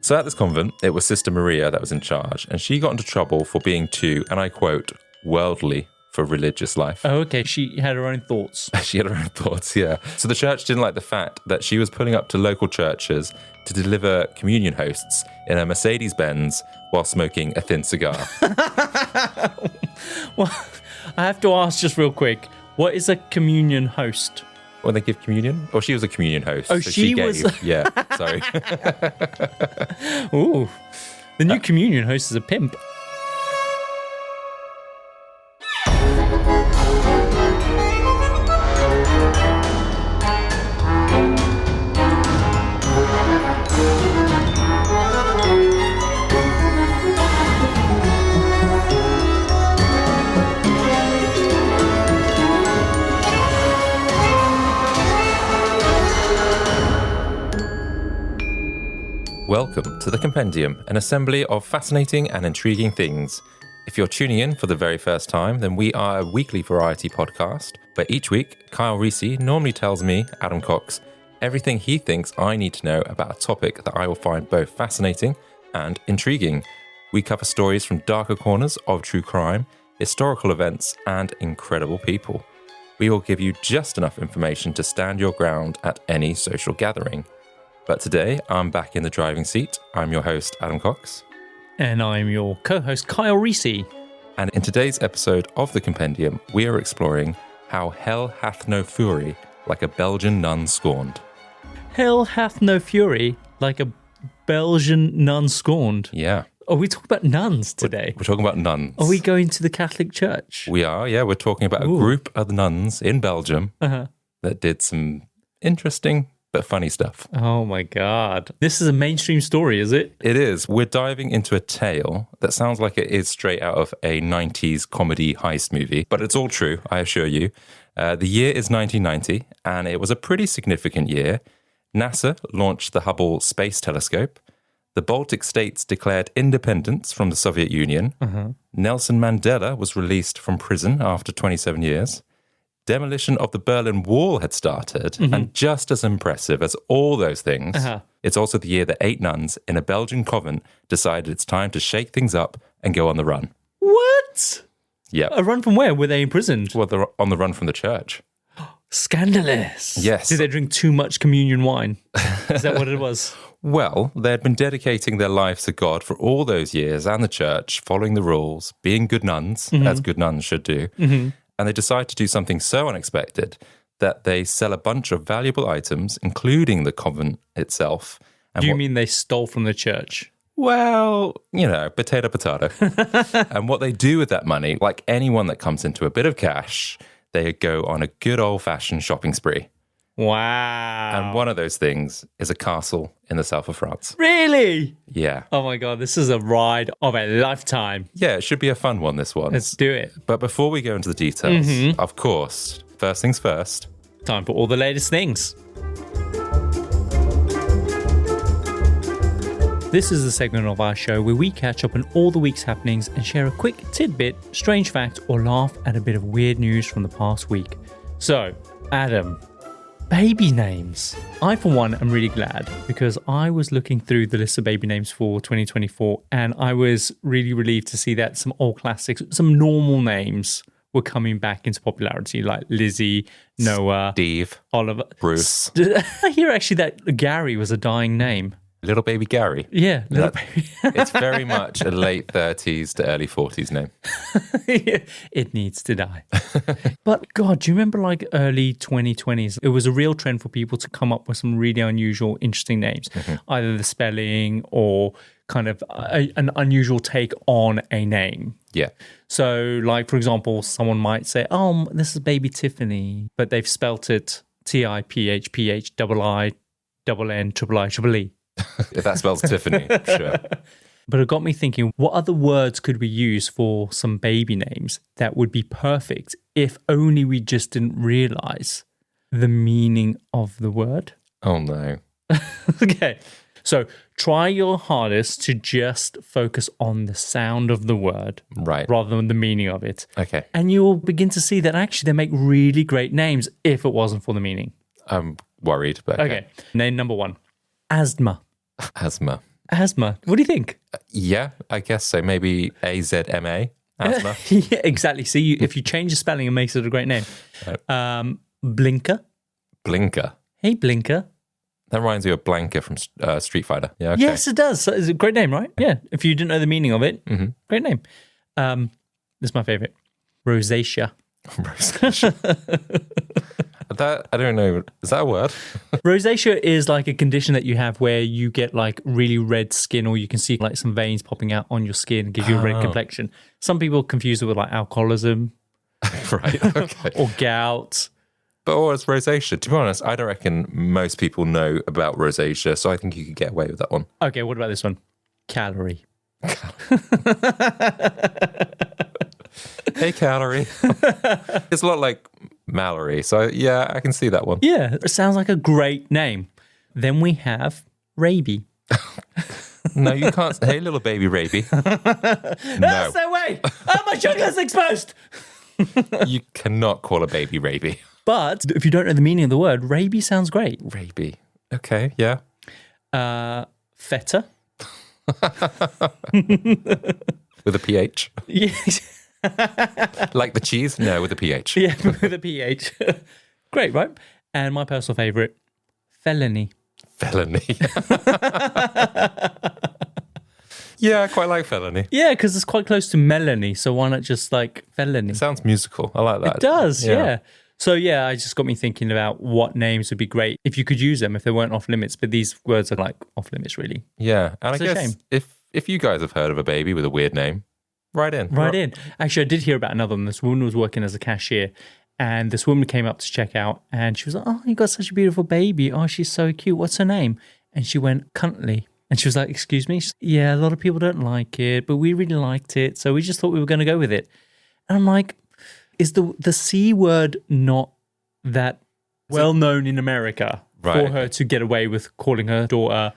So at this convent, it was Sister Maria that was in charge, and she got into trouble for being too, and I quote, worldly for religious life. Oh, okay. She had her own thoughts. She had her own thoughts, yeah. So the church didn't like the fact that she was pulling up to local churches to deliver communion hosts in a Mercedes-Benz while smoking a thin cigar. Well, I have to ask just real quick, what is a communion host? When they give communion? Oh, she was a communion host. Oh, so she gave. was... Yeah, sorry. Ooh, the new communion host is a pimp. Welcome to the Compendium, an assembly of fascinating and intriguing things. If you're tuning in for the very first time, then we are a weekly variety podcast, where each week, Kyle Reese normally tells me, Adam Cox, everything he thinks I need to know about a topic that I will find both fascinating and intriguing. We cover stories from darker corners of true crime, historical events, and incredible people. We will give you just enough information to stand your ground at any social gathering. But today, I'm back in the driving seat. I'm your host, Adam Cox. And I'm your co-host, Kyle Reese. And in today's episode of the Compendium, we are exploring how hell hath no fury like a Belgian nun scorned. Hell hath no fury like a Belgian nun scorned. Yeah. Are we talking about nuns today? We're talking about nuns. Are we going to the Catholic Church? We are, yeah. We're talking about a group of nuns in Belgium that did some interesting but funny stuff. Oh my God. This is a mainstream story, is it? It is. We're diving into a tale that sounds like it is straight out of a 90s comedy heist movie, but it's all true, I assure you. The year is 1990, and it was a pretty significant year. NASA launched the Hubble Space Telescope. The Baltic states declared independence from the Soviet Union. Nelson Mandela was released from prison after 27 years. Demolition of the Berlin Wall had started, and just as impressive as all those things, it's also the year that 8 nuns in a Belgian convent decided it's time to shake things up and go on the run. What? Yeah. A run from where? Were they imprisoned? Well, they're on the run from the church. Scandalous. Yes. Did they drink too much communion wine? Is that what it was? Well, they had been dedicating their lives to God for all those years and the church, following the rules, being good nuns, as good nuns should do. And they decide to do something so unexpected that they sell a bunch of valuable items, including the convent itself. And do you mean they stole from the church? Well, you know, potato. And what they do with that money, like anyone that comes into a bit of cash, they go on a good old-fashioned shopping spree. Wow. And one of those things is a castle in the south of France. Really? Yeah. Oh my God, this is a ride of a lifetime. Yeah, it should be a fun one, this one. Let's do it. But before we go into the details, of course, first things first. Time for all the latest things. This is the segment of our show where we catch up on all the week's happenings and share a quick tidbit, strange fact, or laugh at a bit of weird news from the past week. So, Adam, baby names. I, for one, am really glad because I was looking through the list of baby names for 2024 and I was really relieved to see that some old classics, some normal names were coming back into popularity, like Lizzie, Noah, Steve, Oliver, Bruce. I hear actually that Gary was a dying name. Little baby Gary. Yeah, little baby. It's very much a late 30s to early 40s name. It needs to die. But God, do you remember like early 2020s? It was a real trend for people to come up with some really unusual, interesting names. Either the spelling or kind of an unusual take on a name. Yeah. So like, for example, someone might say, oh, this is baby Tiffany, but they've spelt it TIPHPH-II-INN-IIE. If that spells Tiffany, sure. But it got me thinking, what other words could we use for some baby names that would be perfect if only we just didn't realize the meaning of the word? Oh, no. Okay. So try your hardest to just focus on the sound of the word rather than the meaning of it. Okay. And you'll begin to see that actually they make really great names if it wasn't for the meaning. I'm worried, but Okay. Name number 1. Asthma. Asthma. Asthma. What do you think? Yeah, I guess so. Maybe AZMA, asthma. Yeah, exactly. See, if you change the spelling, it makes it a great name. Blinker. Blinker. Hey, Blinker. That reminds you of Blanca from Street Fighter. Yeah, okay. Yes, it does. So it's a great name, right? Yeah. If you didn't know the meaning of it, great name. This is my favorite. Rosacea. Rosacea. That, I don't know. Is that a word? Rosacea is like a condition that you have where you get like really red skin, or you can see like some veins popping out on your skin and gives you a red complexion. Some people confuse it with like alcoholism. Right. Okay. Or gout. But it's rosacea. To be honest, I don't reckon most people know about rosacea, so I think you could get away with that one. Okay, what about this one? Calorie. Hey, Calorie. It's a lot like Mallory, so yeah, I can see that one. Yeah, it sounds like a great name. Then we have Raby. No, you can't. Hey, little baby Raby. No. No way! Oh, my sugar's exposed! You cannot call a baby Raby. But if you don't know the meaning of the word, Raby sounds great. Raby. Okay, yeah. Feta. With a PH. Yes. Like the cheese? No, with a PH. Yeah, with a PH. Great, right? And my personal favourite, felony. Felony. Yeah, I quite like felony. Yeah, because it's quite close to Melanie, so why not just like felony? It sounds musical. I like that. It does, yeah. So yeah, I just got me thinking about what names would be great if you could use them if they weren't off limits. But these words are like off limits, really. Yeah, and It's I a guess shame. if you guys have heard of a baby with a weird name, write in. Right in. Actually, I did hear about another one. This woman was working as a cashier, and this woman came up to check out, and she was like, "Oh, you got such a beautiful baby. Oh, she's so cute. What's her name?" And she went, "Cuntley." And she was like, "Excuse me?" Yeah, a lot of people don't like it, but we really liked it, so we just thought we were going to go with it. And I'm like, is the C word not that well known in America for her to get away with calling her daughter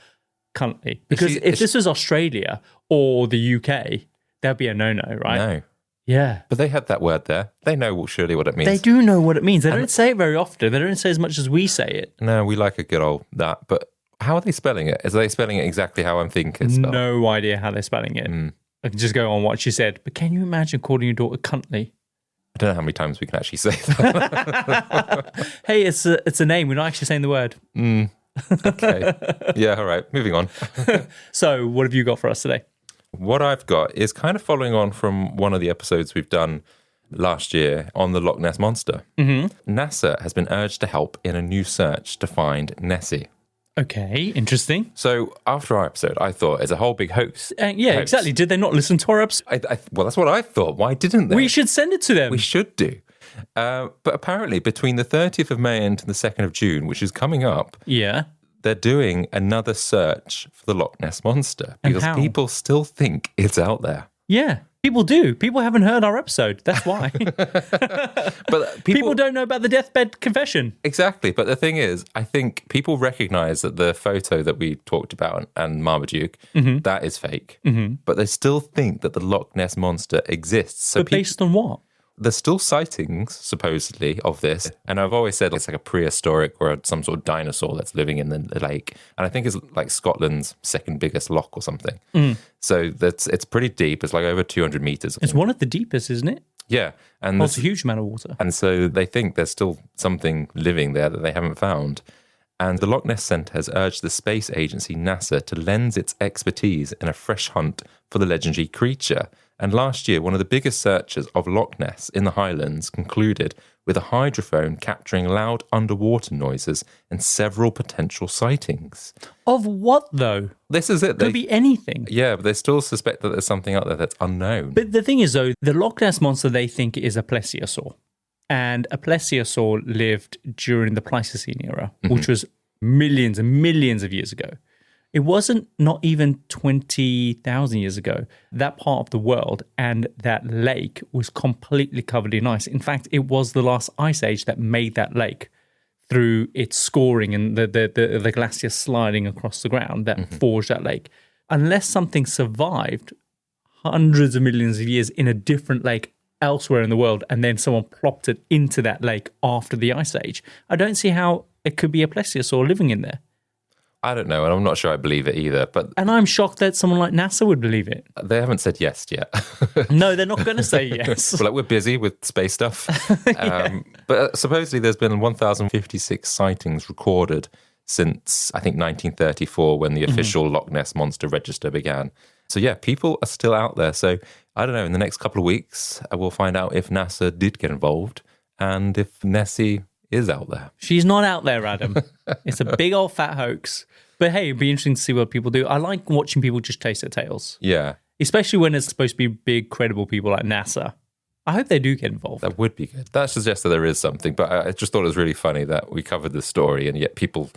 cunty? Because if this was Australia or the UK, that'd be a no-no, right? No. Yeah. But they had that word there. They know surely what it means. They do know what it means. They don't say it very often. They don't say as much as we say it. No, we like a good old that. But how are they spelling it? Is they spelling it exactly how I'm thinking it's spelled? No idea how they're spelling it. I can just go on what she said. But can you imagine calling your daughter cunty? I don't know how many times we can actually say that. Hey, it's a name. We're not actually saying the word. Okay. Yeah, all right. Moving on. So what have you got for us today? What I've got is kind of following on from one of the episodes we've done last year on the Loch Ness Monster. NASA has been urged to help in a new search to find Nessie. Okay, interesting. So after our episode, I thought it's a whole big hoax. Yeah, Hoax. exactly. Did they not listen to our episode? Well, that's what I thought. Why didn't they? We should send it to them. We should do. But apparently, between the 30th of May and the 2nd of June, which is coming up, Yeah. they're doing another search for the Loch Ness Monster And because how? people still think it's out there. Yeah. People do. People haven't heard our episode. That's why. But People don't know about the deathbed confession. Exactly. But the thing is, I think people recognize that the photo that we talked about and Marmaduke, that is fake. But they still think that the Loch Ness Monster exists. So But based on what? there's still sightings, supposedly, of this. And I've always said it's like a prehistoric or some sort of dinosaur that's living in the lake. And I think it's like Scotland's second biggest loch or something. So it's pretty deep. It's like over 200 meters. It's one of the deepest, isn't it? Yeah. And It's a huge amount of water. and so they think there's still something living there that they haven't found. And the Loch Ness Centre has urged the space agency NASA to lend its expertise in a fresh hunt for the legendary creature. And last year, one of the biggest searchers of Loch Ness in the Highlands concluded with a hydrophone capturing loud underwater noises and several potential sightings. Of what, though? This is it. Could be anything. Yeah, but they still suspect that there's something out there that's unknown. But the thing is, though, the Loch Ness Monster, they think is a plesiosaur. And a plesiosaur lived during the Pleistocene era, which was millions and millions of years ago. It wasn't not even 20,000 years ago. That part of the world and that lake was completely covered in ice. In fact, it was the last ice age that made that lake through its scoring and the glacier sliding across the ground that forged that lake. Unless something survived hundreds of millions of years in a different lake elsewhere in the world and then someone plopped it into that lake after the ice age, I don't see how it could be a plesiosaur living in there. I don't know, and I'm not sure I believe it either. But And I'm shocked that someone like NASA would believe it. they haven't said yes yet. No, they're not going to say yes. But like, we're busy with space stuff. But supposedly there's been 1,056 sightings recorded since, I think, 1934, when the official Loch Ness Monster Register began. So yeah, people are still out there. So I don't know, in the next couple of weeks, we'll find out if NASA did get involved and if Nessie is out there. She's not out there, Adam. It's a big old fat hoax. But hey, it'd be interesting to see what people do. I like watching people just chase their tails. Yeah. Especially when it's supposed to be big, credible people like NASA. I hope they do get involved. That would be good. That suggests that there is something. But I just thought it was really funny that we covered this story and yet people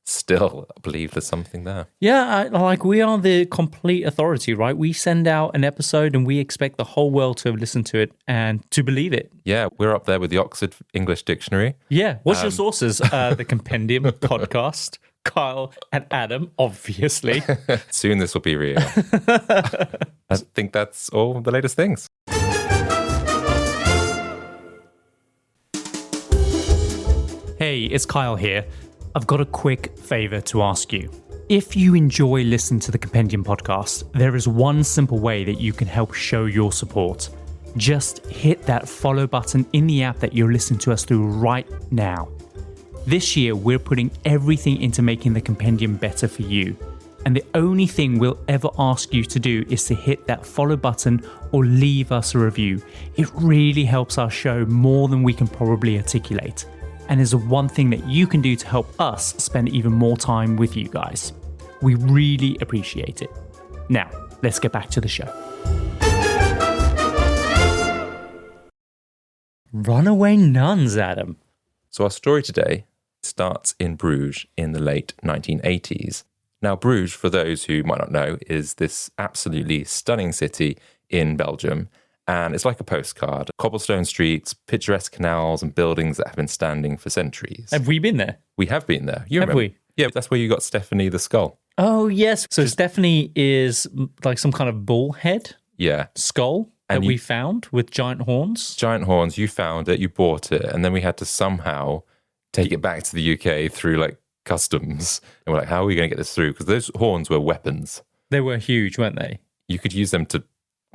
still believe there's something there. Yeah, we are the complete authority, right? We send out an episode and we expect the whole world to have listened to it and to believe it. Yeah, we're up there with the Oxford English Dictionary. Yeah. What's your sources? The Compendium podcast, Kyle and Adam, obviously. Soon this will be real. I think that's all the latest things. Hey, it's Kyle here. I've got a quick favour to ask you. If you enjoy listening to the Compendium podcast, there is one simple way that you can help show your support. Just hit that follow button in the app that you're listening to us through right now. This year, we're putting everything into making the Compendium better for you. And the only thing we'll ever ask you to do is to hit that follow button or leave us a review. It really helps our show more than we can probably articulate, and is the one thing that you can do to help us spend even more time with you guys. We really appreciate it. Now, let's get back to the show. Runaway nuns, Adam. So our story today starts in Bruges in the late 1980s. Now, Bruges, for those who might not know, is this absolutely stunning city in Belgium. And it's like a postcard. Cobblestone streets, picturesque canals, and buildings that have been standing for centuries. Have we been there? We have been there. You Have remember? we? Yeah, that's where you got Stephanie the skull. Oh, yes. So Stephanie is like some kind of bull head Yeah. skull that we found with giant horns. Giant horns, you found it, you bought it, and then we had to somehow take it back to the UK through like customs. And we're like, how are we going to get this through? Because those horns were weapons. They were huge, weren't they? You could use them to,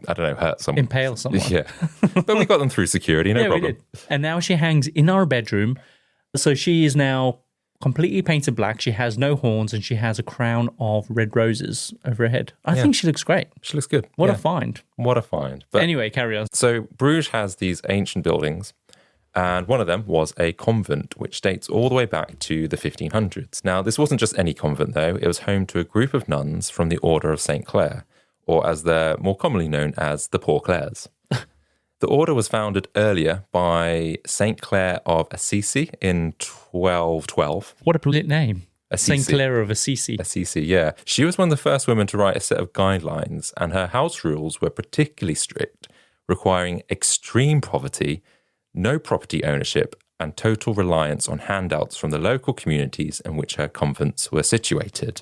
I don't know, hurt someone. Impale someone. Yeah. But we got them through security, no problem. We did. And now she hangs in our bedroom. So she is now completely painted black. She has no horns and she has a crown of red roses over her head. I think she looks great. She looks good. What a find. What a find. But anyway, carry on. So Bruges has these ancient buildings, and one of them was a convent, which dates all the way back to the 1500s. Now, this wasn't just any convent, though. It was home to a group of nuns from the Order of Saint Clare, or as they're more commonly known as the Poor Clares. The order was founded earlier by Saint Clare of Assisi in 1212. What a brilliant name. Assisi. Saint Clare of Assisi. Assisi, yeah. She was one of the first women to write a set of guidelines, and her house rules were particularly strict, requiring extreme poverty, no property ownership, and total reliance on handouts from the local communities in which her convents were situated,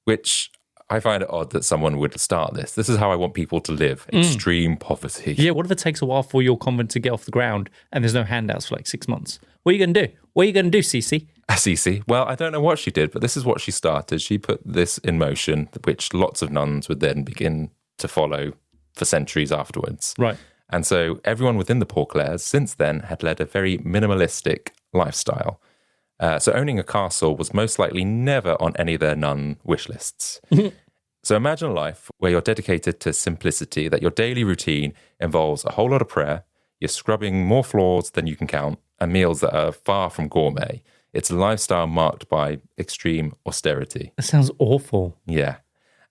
which I find it odd that someone would start this. This is how I want people to live, extreme poverty. Yeah, what if it takes a while for your convent to get off the ground and there's no handouts for like 6 months? What are you going to do? What are you going to do, Cece? Assisi. Well, I don't know what she did, but this is what she started. She put this in motion, which lots of nuns would then begin to follow for centuries afterwards. Right. And so everyone within the Poor Clares since then had led a very minimalistic lifestyle. So owning a castle was most likely never on any of their nun wish lists. So imagine a life where you're dedicated to simplicity, that your daily routine involves a whole lot of prayer, you're scrubbing more floors than you can count, and meals that are far from gourmet. It's a lifestyle marked by extreme austerity. That sounds awful. Yeah.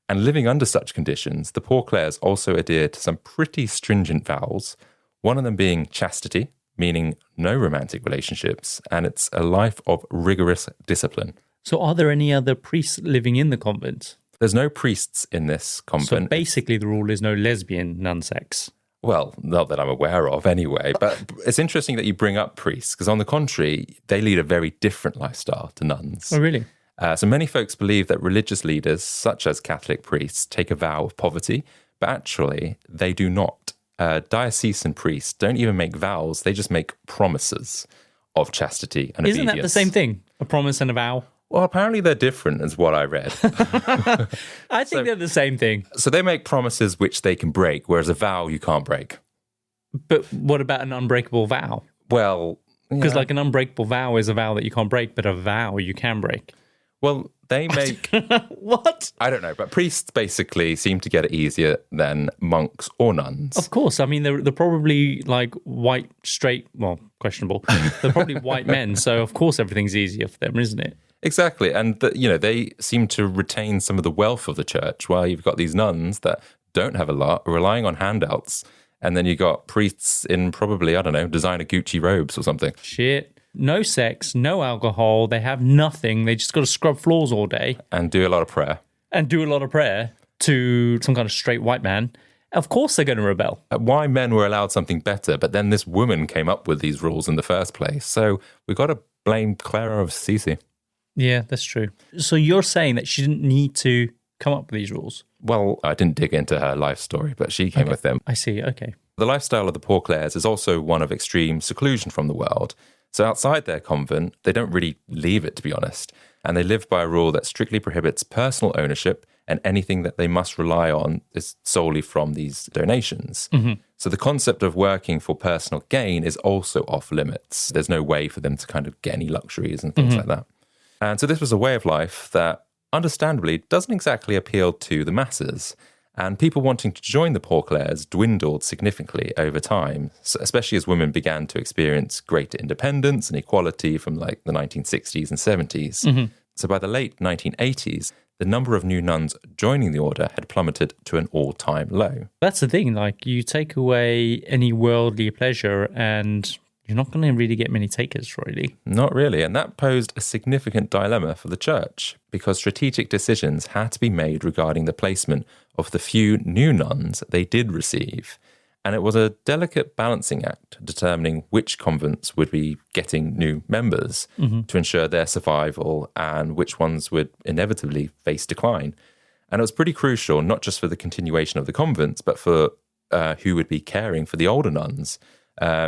And living under such conditions, the Poor Clares also adhered to some pretty stringent vows, one of them being chastity, meaning no romantic relationships, and it's a life of rigorous discipline. So are there any other priests living in the convent? There's no priests in this convent. So basically the rule is no lesbian nun sex. Well, not that I'm aware of anyway, but it's interesting that you bring up priests, because on the contrary, they lead a very different lifestyle to nuns. Oh, really? So many folks believe that religious leaders, such as Catholic priests, take a vow of poverty, but actually they do not. Diocesan priests don't even make vows, they just make promises of chastity and obedience. Isn't that the same thing? A promise and a vow? Well, apparently they're different, is what I read. I think they're the same thing. So they make promises which they can break, whereas a vow you can't break. But what about an unbreakable vow? Well, because like an unbreakable vow is a vow that you can't break, but a vow you can break. Well, they make... What? I don't know, but priests basically seem to get it easier than monks or nuns. Of course. I mean, they're probably like white, straight, well, questionable. They're probably white men, so of course everything's easier for them, isn't it? Exactly. And, they seem to retain some of the wealth of the church, while you've got these nuns that don't have a lot, relying on handouts. And then you got priests in probably, I don't know, designer Gucci robes or something. Shit. No sex, no alcohol. They have nothing. They just got to scrub floors all day. And do a lot of prayer. To some kind of straight white man. Of course they're going to rebel. Why men were allowed something better, but then this woman came up with these rules in the first place. So we've got to blame Clara of Assisi. Yeah, that's true. So you're saying that she didn't need to come up with these rules? Well, I didn't dig into her life story, but she came with them. I see, okay. The lifestyle of the Poor Clares is also one of extreme seclusion from the world. So outside their convent, they don't really leave it, to be honest. And they live by a rule that strictly prohibits personal ownership, and anything that they must rely on is solely from these donations. Mm-hmm. So the concept of working for personal gain is also off limits. There's no way for them to kind of get any luxuries and things like that. And so this was a way of life that, understandably, doesn't exactly appeal to the masses. And people wanting to join the Poor Clares dwindled significantly over time, especially as women began to experience greater independence and equality from like the 1960s and 70s. Mm-hmm. So by the late 1980s, the number of new nuns joining the order had plummeted to an all-time low. That's the thing, like you take away any worldly pleasure and you're not going to really get many takers, really. Not really. And that posed a significant dilemma for the church because strategic decisions had to be made regarding the placement of the few new nuns they did receive. And it was a delicate balancing act determining which convents would be getting new members to ensure their survival and which ones would inevitably face decline. And it was pretty crucial, not just for the continuation of the convents, but for who would be caring for the older nuns.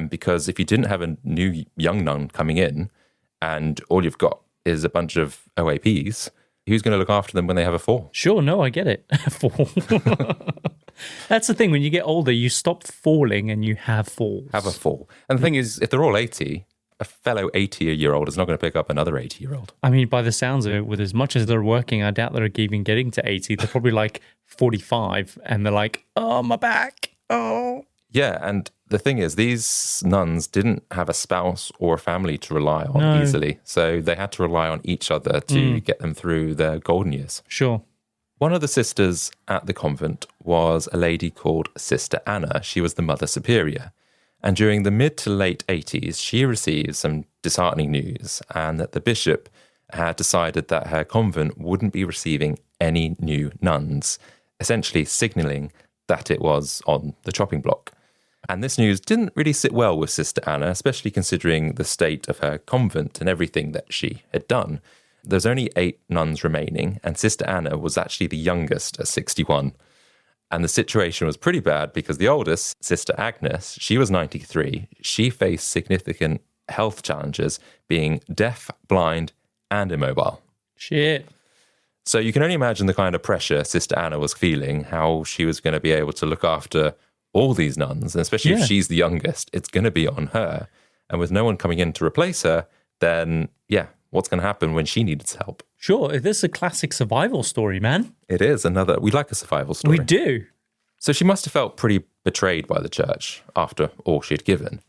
Because if you didn't have a new young nun coming in and all you've got is a bunch of OAPs, who's going to look after them when they have a fall? Sure, no, I get it. Fall. That's the thing. When you get older, you stop falling and you have falls. Have a fall. And the thing is, if they're all 80, a fellow 80-year-old is not going to pick up another 80-year-old. I mean, by the sounds of it, with as much as they're working, I doubt they're even getting to 80. They're probably like 45 and they're like, oh, my back. Oh. Yeah, and the thing is, these nuns didn't have a spouse or a family to rely on easily. So they had to rely on each other to get them through their golden years. Sure. One of the sisters at the convent was a lady called Sister Anna. She was the Mother Superior. And during the mid to late 80s, she received some disheartening news and that the bishop had decided that her convent wouldn't be receiving any new nuns, essentially signalling that it was on the chopping block. And this news didn't really sit well with Sister Anna, especially considering the state of her convent and everything that she had done. There's only 8 nuns remaining, and Sister Anna was actually the youngest at 61. And the situation was pretty bad because the oldest, Sister Agnes, she was 93. She faced significant health challenges, being deaf, blind, and immobile. Shit. So you can only imagine the kind of pressure Sister Anna was feeling, how she was going to be able to look after all these nuns, and especially if she's the youngest, it's going to be on her. And with no one coming in to replace her, then, what's going to happen when she needs help? Sure, this is a classic survival story, man. It is another. We like a survival story. We do. So she must have felt pretty betrayed by the church after all she had given.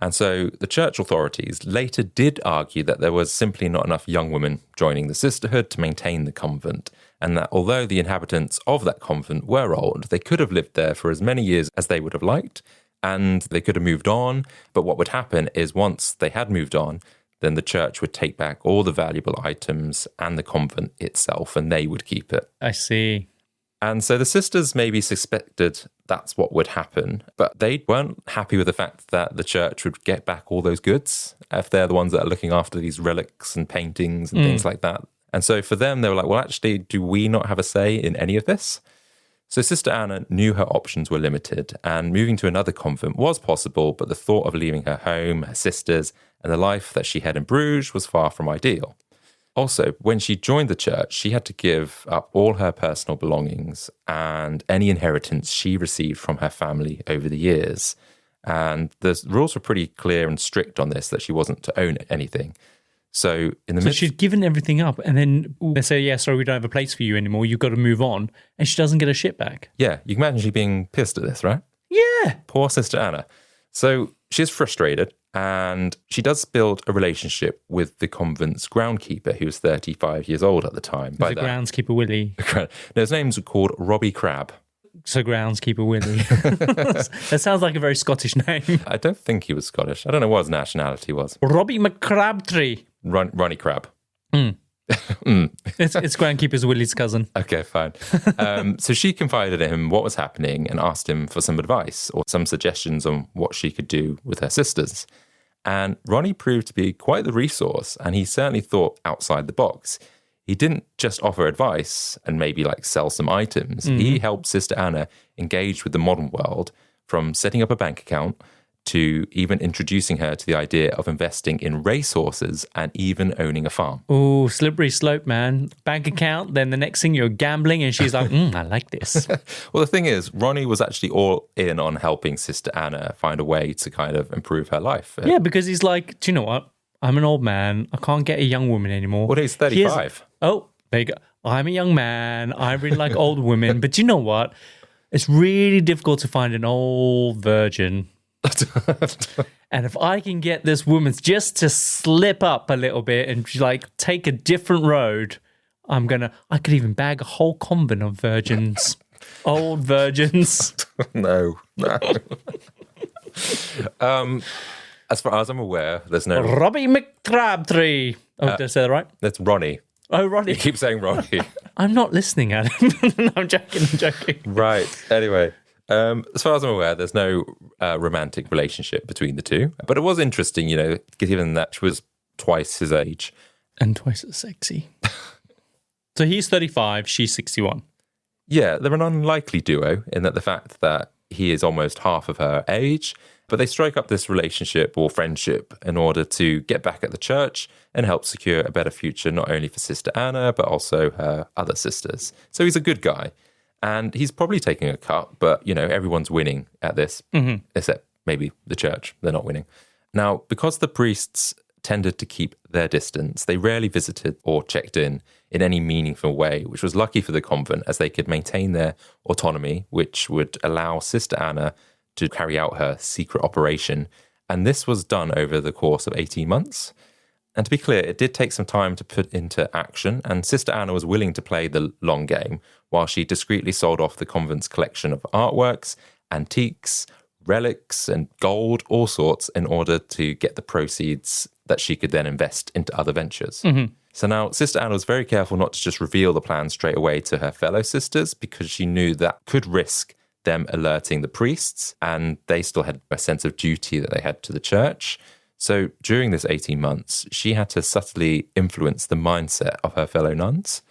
And so the church authorities later did argue that there was simply not enough young women joining the sisterhood to maintain the convent, and that although the inhabitants of that convent were old, they could have lived there for as many years as they would have liked, and they could have moved on. But what would happen is once they had moved on, then the church would take back all the valuable items and the convent itself, and they would keep it. I see. And so the sisters maybe suspected that's what would happen, but they weren't happy with the fact that the church would get back all those goods if they're the ones that are looking after these relics and paintings and things like that. And so for them, they were like, well, actually, do we not have a say in any of this? So Sister Anna knew her options were limited, and moving to another convent was possible, but the thought of leaving her home, her sisters, and the life that she had in Bruges was far from ideal. Also, when she joined the church, she had to give up all her personal belongings and any inheritance she received from her family over the years. And the rules were pretty clear and strict on this, that she wasn't to own anything. So she'd given everything up, and then they say, yeah, sorry, we don't have a place for you anymore. You've got to move on. And she doesn't get her shit back. Yeah, you can imagine she being pissed at this, right? Yeah. Poor Sister Anna. So she's frustrated, and she does build a relationship with the convent's groundskeeper, who was 35 years old at the time. The groundskeeper Willie. No, his name's called Robbie Crabbe. So groundskeeper Willie. That sounds like a very Scottish name. I don't think he was Scottish. I don't know what his nationality was. Robbie McCrabtree. Ronnie Crabbe. It's groundkeeper's Willie's cousin. Okay, fine. So she confided in him what was happening and asked him for some advice or some suggestions on what she could do with her sisters. And Ronnie proved to be quite the resource, and he certainly thought outside the box. He didn't just offer advice and maybe like sell some items. He helped Sister Anna engage with the modern world, from setting up a bank account to even introducing her to the idea of investing in racehorses and even owning a farm. Oh, slippery slope, man. Bank account, then the next thing you're gambling, and she's like, I like this. Well, the thing is, Ronnie was actually all in on helping Sister Anna find a way to kind of improve her life. Yeah, because he's like, do you know what? I'm an old man. I can't get a young woman anymore. Well, he's 35. There you go. I'm a young man. I really like old women. But you know what? It's really difficult to find an old virgin. And if I can get this woman just to slip up a little bit and like take a different road, I could even bag a whole convent of virgins. Old virgins. No. As far as I'm aware, there's no... Robbie McCrabtree. Oh, did I say that right? That's Ronnie. Oh, Ronnie. You keep saying Ronnie. I'm not listening, Adam. No, I'm joking. Right. Anyway, as far as I'm aware, there's no romantic relationship between the two. But it was interesting, given that she was twice his age. And twice as sexy. So he's 35, she's 61. Yeah, they're an unlikely duo in that the fact that he is almost half of her age, but they strike up this relationship or friendship in order to get back at the church and help secure a better future, not only for Sister Anna, but also her other sisters. So he's a good guy. And he's probably taking a cut, but, everyone's winning at this, except maybe the church. They're not winning. Now, because the priests tended to keep their distance, they rarely visited or checked in any meaningful way, which was lucky for the convent, as they could maintain their autonomy, which would allow Sister Anna to carry out her secret operation. And this was done over the course of 18 months. And to be clear, it did take some time to put into action, and Sister Anna was willing to play the long game while she discreetly sold off the convent's collection of artworks, antiques, relics, and gold, all sorts, in order to get the proceeds that she could then invest into other ventures. So now Sister Anna was very careful not to just reveal the plan straight away to her fellow sisters, because she knew that could risk them alerting the priests, and they still had a sense of duty that they had to the church. So during this 18 months, she had to subtly influence the mindset of her fellow nuns.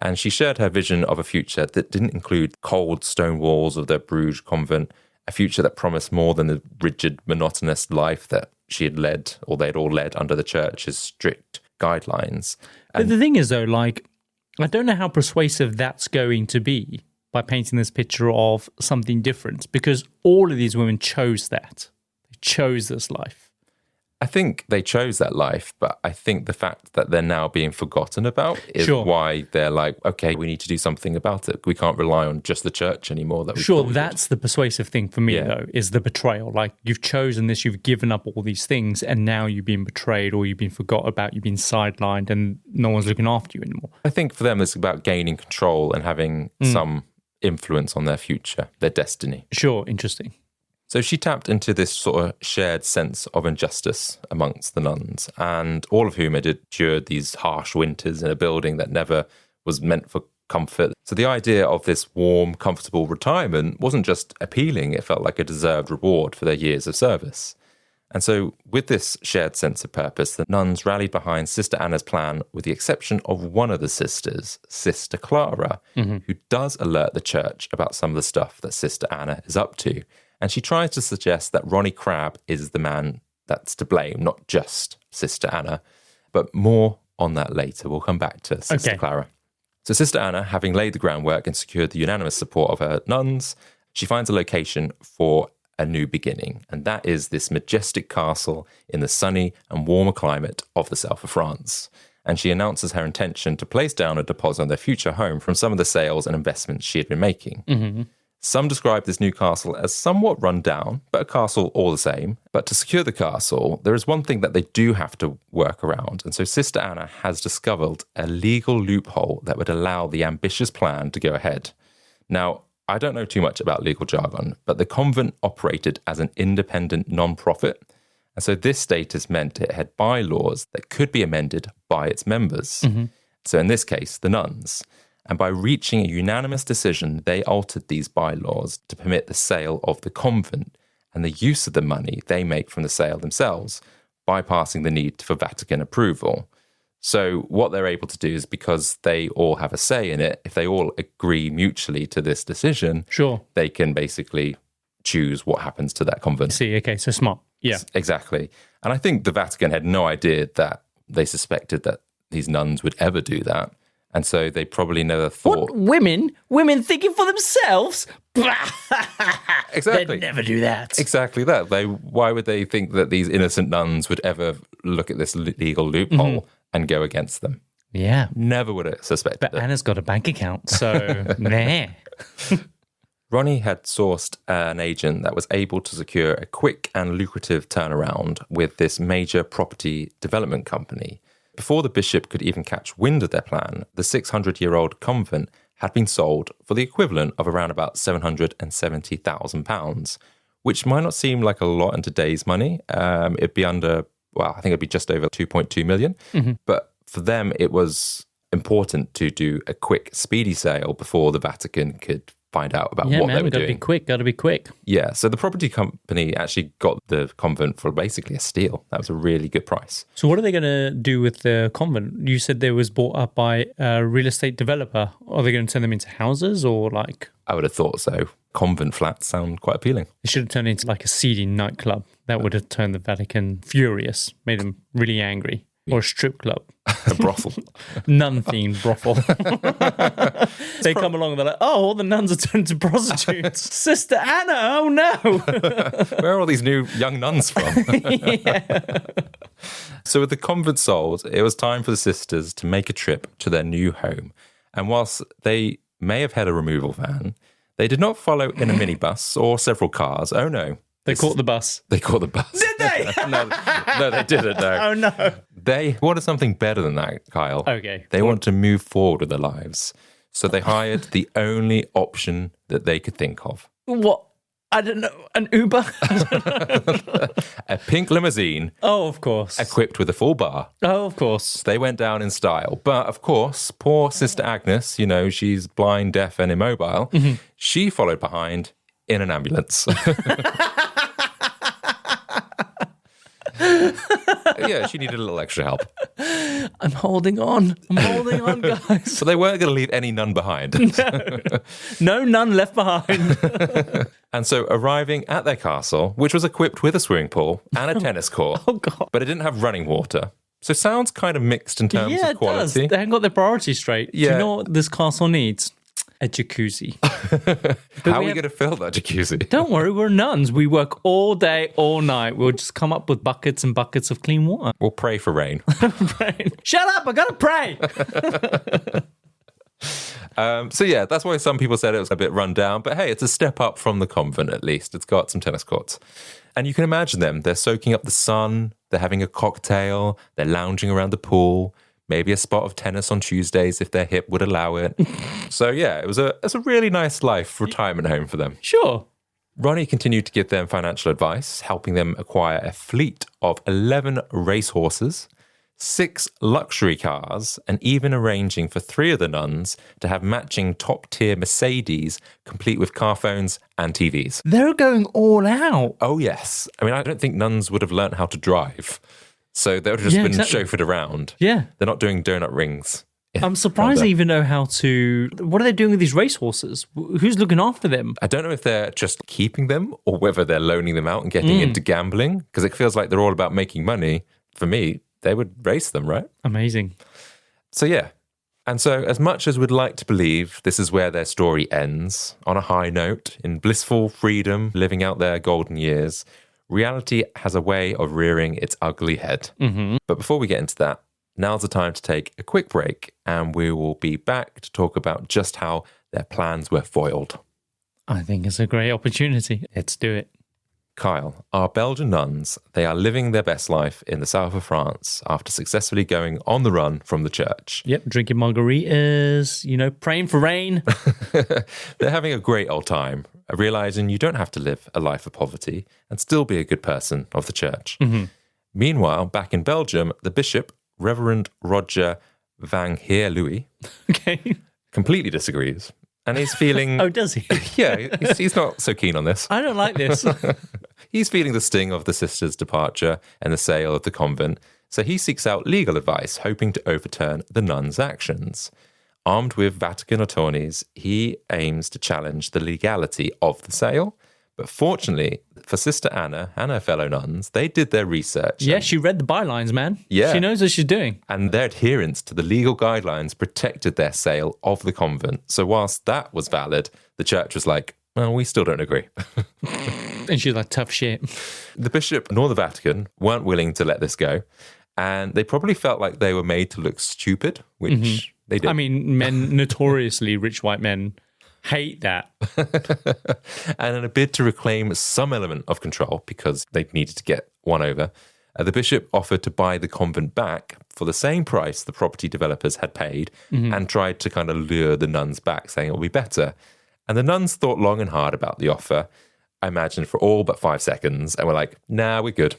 And she shared her vision of a future that didn't include cold stone walls of the Bruges convent, a future that promised more than the rigid, monotonous life that she had led, or they'd all led under the church's strict guidelines. But the thing is, though, I don't know how persuasive that's going to be by painting this picture of something different, because all of these women chose that. They chose this life. I think they chose that life, but I think the fact that they're now being forgotten about is why they're like, okay, we need to do something about it. We can't rely on just the church anymore. That's the persuasive thing for me, though, is the betrayal. Like, you've chosen this, you've given up all these things, and now you've been betrayed, or you've been forgot about, you've been sidelined, and no one's looking after you anymore. I think for them, it's about gaining control and having some influence on their future, their destiny. Sure, interesting. So she tapped into this sort of shared sense of injustice amongst the nuns, and all of whom had endured these harsh winters in a building that never was meant for comfort. So the idea of this warm, comfortable retirement wasn't just appealing, it felt like a deserved reward for their years of service. And so with this shared sense of purpose, the nuns rallied behind Sister Anna's plan, with the exception of one of the sisters, Sister Clara, who does alert the church about some of the stuff that Sister Anna is up to. And she tries to suggest that Ronnie Crabbe is the man that's to blame, not just Sister Anna. But more on that later. We'll come back to Sister Clara. So Sister Anna, having laid the groundwork and secured the unanimous support of her nuns, she finds a location for a new beginning, and that is this majestic castle in the sunny and warmer climate of the south of France. And she announces her intention to place down a deposit on their future home from some of the sales and investments she had been making. Mm-hmm. Some describe this new castle as somewhat run down, but a castle all the same. But to secure the castle, there is one thing that they do have to work around. And so Sister Anna has discovered a legal loophole that would allow the ambitious plan to go ahead. Now, I don't know too much about legal jargon, but the convent operated as an independent non-profit. And so this status meant it had bylaws that could be amended by its members. Mm-hmm. So in this case, the nuns. And by reaching a unanimous decision, they altered these bylaws to permit the sale of the convent and the use of the money they make from the sale themselves, bypassing the need for Vatican approval. So what they're able to do is, because they all have a say in it, if they all agree mutually to this decision, they can basically choose what happens to that convent. Okay, so smart. Yeah. Exactly. And I think the Vatican had no idea that they suspected that these nuns would ever do that. And so they probably never thought... What? Women thinking for themselves? Exactly. They'd never do that. Exactly that. Why would they think that these innocent nuns would ever look at this legal loophole and go against them? Yeah. Never would have suspected But it. Anna's got a bank account, so meh. Ronnie had sourced an agent that was able to secure a quick and lucrative turnaround with this major property development company. Before the bishop could even catch wind of their plan, the 600-year-old convent had been sold for the equivalent of around about £770,000, which might not seem like a lot in today's money. It'd be I think it'd be just over 2.2 million. Mm-hmm. But for them, it was important to do a quick, speedy sale before the Vatican could find out about what they were doing. Gotta be quick. Yeah, so the property company actually got the convent for basically a steal. That was a really good price. So what are they going to do with the convent? You said they was bought up by a real estate developer. Are they going to turn them into houses or like... I would have thought so. Convent flats sound quite appealing. It should have turned into like a seedy nightclub. That would have turned the Vatican furious, made them really angry. Or a strip club. A brothel. Nun-themed brothel. They come along and they're like, oh, all the nuns are turned into prostitutes. Sister Anna, oh no. Where are all these new young nuns from? So with the convent sold, it was time for the sisters to make a trip to their new home. And whilst they may have had a removal van, they did not follow in a minibus or several cars. Oh no. They caught the bus. They caught the bus. Did they? No, they didn't, no. Oh, no. They wanted something better than that, Kyle. Okay. They want to move forward with their lives. So they hired the only option that they could think of. What? I don't know. An Uber? A pink limousine. Oh, of course. Equipped with a full bar. Oh, of course. They went down in style. But, of course, poor Sister Agnes, she's blind, deaf and immobile. Mm-hmm. She followed behind in an ambulance. Yeah, she needed a little extra help. I'm holding on, guys. So they weren't going to leave any nun behind. No nun left behind. And so arriving at their castle, which was equipped with a swimming pool and a tennis court, God. But it didn't have running water. So sounds kind of mixed in terms of quality. It does. They haven't got their priorities straight. Yeah. Do you know what this castle needs? A jacuzzi. How are we going to fill that jacuzzi? Don't worry, we're nuns. We work all day, all night. We'll just come up with buckets and buckets of clean water. We'll pray for rain. Shut up, I gotta pray. So yeah, that's why some people said it was a bit run down. But hey, it's a step up from the convent at least. It's got some tennis courts. And you can imagine them. They're soaking up the sun. They're having a cocktail. They're lounging around the pool. Maybe a spot of tennis on Tuesdays if their hip would allow it. So yeah, it's a really nice life retirement home for them. Sure. Ronnie continued to give them financial advice, helping them acquire a fleet of 11 racehorses, 6 luxury cars, and even arranging for 3 of the nuns to have matching top-tier Mercedes, complete with car phones and TVs. They're going all out. Oh yes. I mean, I don't think nuns would have learnt how to drive. So they would have just been chauffeured around. Yeah. They're not doing donut rings. I'm surprised they even know how to... What are they doing with these racehorses? Who's looking after them? I don't know if they're just keeping them or whether they're loaning them out and getting into gambling, because it feels like they're all about making money. For me, they would race them, right? Amazing. So, yeah. And so, as much as we'd like to believe this is where their story ends, on a high note, in blissful freedom, living out their golden years, reality has a way of rearing its ugly head. Mm-hmm. But before we get into that, now's the time to take a quick break, and we will be back to talk about just how their plans were foiled. I think it's a great opportunity. Let's do it. Kyle, our Belgian nuns, they are living their best life in the south of France after successfully going on the run from the church. Yep, drinking margaritas, praying for rain. They're having a great old time, realizing you don't have to live a life of poverty and still be a good person of the church. Mm-hmm. Meanwhile, back in Belgium, the bishop, Reverend Roger van Heer-Louis, completely disagrees. And he's feeling... Oh, does he? Yeah, he's not so keen on this. I don't like this. He's feeling the sting of the sister's departure and the sale of the convent, so he seeks out legal advice, hoping to overturn the nuns' actions. Armed with Vatican attorneys, he aims to challenge the legality of the sale. But fortunately for Sister Anna and her fellow nuns, they did their research. Yeah, she read the bylines, man. Yeah. She knows what she's doing. And their adherence to the legal guidelines protected their sale of the convent. So whilst that was valid, the church was like, well, we still don't agree. And she's like, tough shit. The bishop nor the Vatican weren't willing to let this go. And they probably felt like they were made to look stupid, which they did. I mean, notoriously rich white men hate that. And in a bid to reclaim some element of control, because they needed to get one over, the bishop offered to buy the convent back for the same price the property developers had paid, and tried to kind of lure the nuns back, saying it'll be better. And the nuns thought long and hard about the offer, I imagine for all but 5 seconds, and were like, nah, we're good.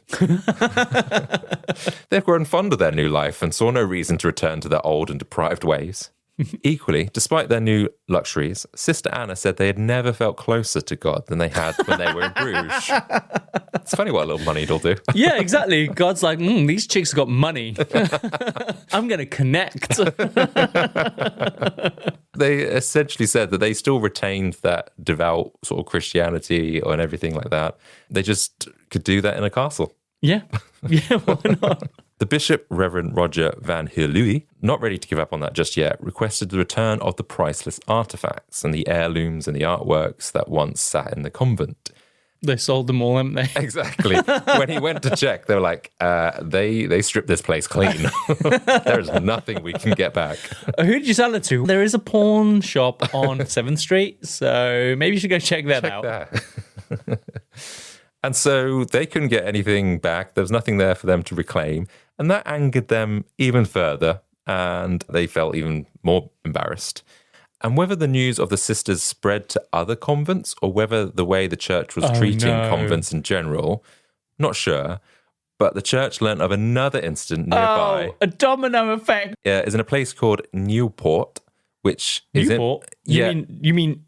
They've grown fond of their new life and saw no reason to return to their old and deprived ways. Equally, despite their new luxuries, Sister Anna said they had never felt closer to God than they had when they were in Bruges. It's funny what a little money will do. Yeah, exactly. God's like, these chicks got money. I'm going to connect. They essentially said that they still retained that devout sort of Christianity and everything like that. They just could do that in a castle. Yeah, why not? The bishop, Reverend Roger van Heer-Louis, not ready to give up on that just yet, requested the return of the priceless artifacts and the heirlooms and the artworks that once sat in the convent. They sold them all, haven't they? Exactly. When he went to check, they were like, they stripped this place clean. There's nothing we can get back. Who did you sell it to? There is a pawn shop on 7th Street, so maybe you should go check that out. That. And so they couldn't get anything back. There was nothing there for them to reclaim. And that angered them even further, and they felt even more embarrassed. And whether the news of the sisters spread to other convents or whether the way the church was treating convents in general, not sure. But the church learnt of another incident nearby. Oh, a domino effect. Yeah, is in a place called Newport, which Newport? is You mean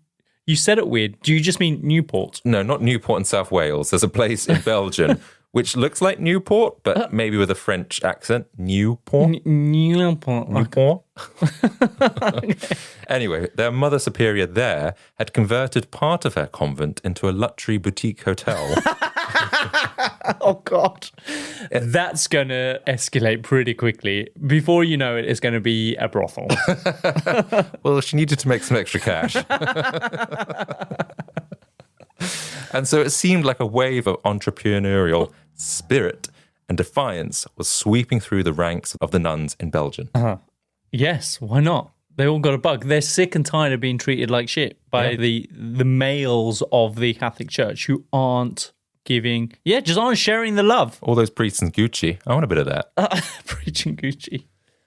you said it weird. Do you just mean Newport? No, not Newport in South Wales. There's a place in Belgium which looks like Newport, but maybe with a French accent. Newport. Newport. Newport. Anyway, their Mother Superior there had converted part of her convent into a luxury boutique hotel. Oh, God. That's going to escalate pretty quickly. Before you know it, it's going to be a brothel. Well, she needed to make some extra cash. And so it seemed like a wave of entrepreneurial spirit and defiance was sweeping through the ranks of the nuns in Belgium. Yes, why not? They all got a bug. They're sick and tired of being treated like shit by the males of the Catholic Church who aren't giving, just aren't sharing the love. All those priests in Gucci. I want a bit of that. Preaching Gucci.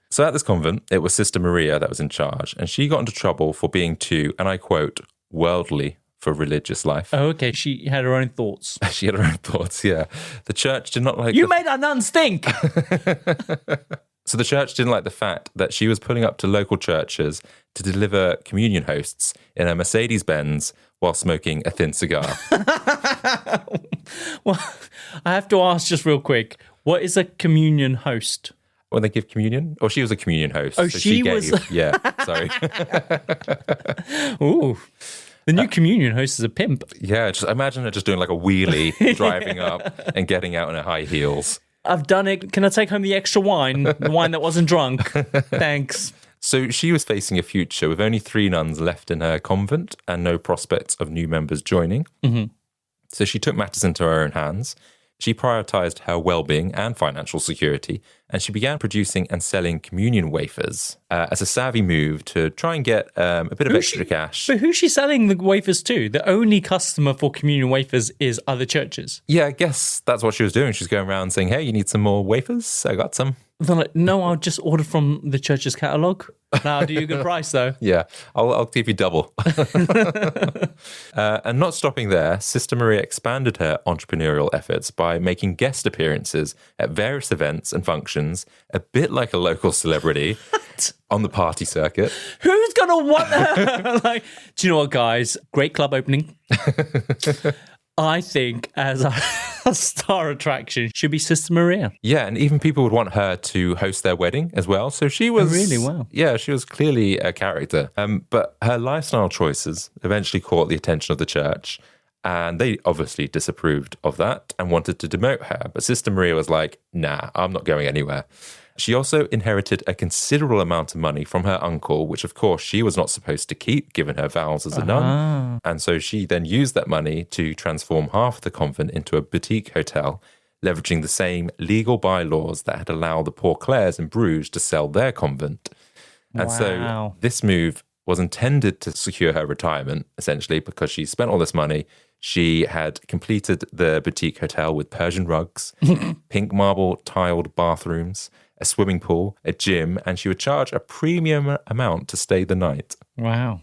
So at this convent, it was Sister Maria that was in charge, and she got into trouble for being too, and I quote, worldly for religious life. Oh, okay. She had her own thoughts. She had her own thoughts, yeah. The church did not like... You made our nuns stink! So the church didn't like the fact that she was pulling up to local churches to deliver communion hosts in a Mercedes-Benz while smoking a thin cigar. Well, I have to ask just real quick, what is a communion host? When they give communion? She was a communion host. Oh, so she gave. was... Yeah, sorry. Ooh. The new communion host is a pimp. Yeah, just imagine her just doing like a wheelie, driving up and getting out in her high heels. I've done it. Can I take home the extra wine? The wine that wasn't drunk. Thanks. So she was facing a future with only 3 nuns left in her convent and no prospects of new members joining. Mm-hmm. So she took matters into her own hands. She prioritized her well-being and financial security, and she began producing and selling communion wafers as a savvy move to try and get a bit of extra cash. But who's she selling the wafers to? The only customer for communion wafers is other churches. Yeah, I guess that's what she was doing. She's going around saying, hey, you need some more wafers? I got some. They're like, no, I'll just order from the church's catalogue. No, I'll do you a good price, though. Yeah, I'll give you double. And not stopping there, Sister Maria expanded her entrepreneurial efforts by making guest appearances at various events and functions, a bit like a local celebrity on the party circuit. Who's going to want her? Like, do you know what, guys? Great club opening. I think as a star attraction should be Sister Maria. Yeah, and even people would want her to host their wedding as well. So she was... Oh, really? Wow. Yeah, she was clearly a character. But her lifestyle choices eventually caught the attention of the church, and they obviously disapproved of that and wanted to demote her. But Sister Maria was like, nah, I'm not going anywhere. She also inherited a considerable amount of money from her uncle, which of course she was not supposed to keep given her vows as a nun. And so she then used that money to transform half of the convent into a boutique hotel, leveraging the same legal bylaws that had allowed the Poor Clares in Bruges to sell their convent. And so this move was intended to secure her retirement, essentially, because she spent all this money. She had completed the boutique hotel with Persian rugs, pink marble tiled bathrooms, a swimming pool, a gym, and she would charge a premium amount to stay the night. Wow.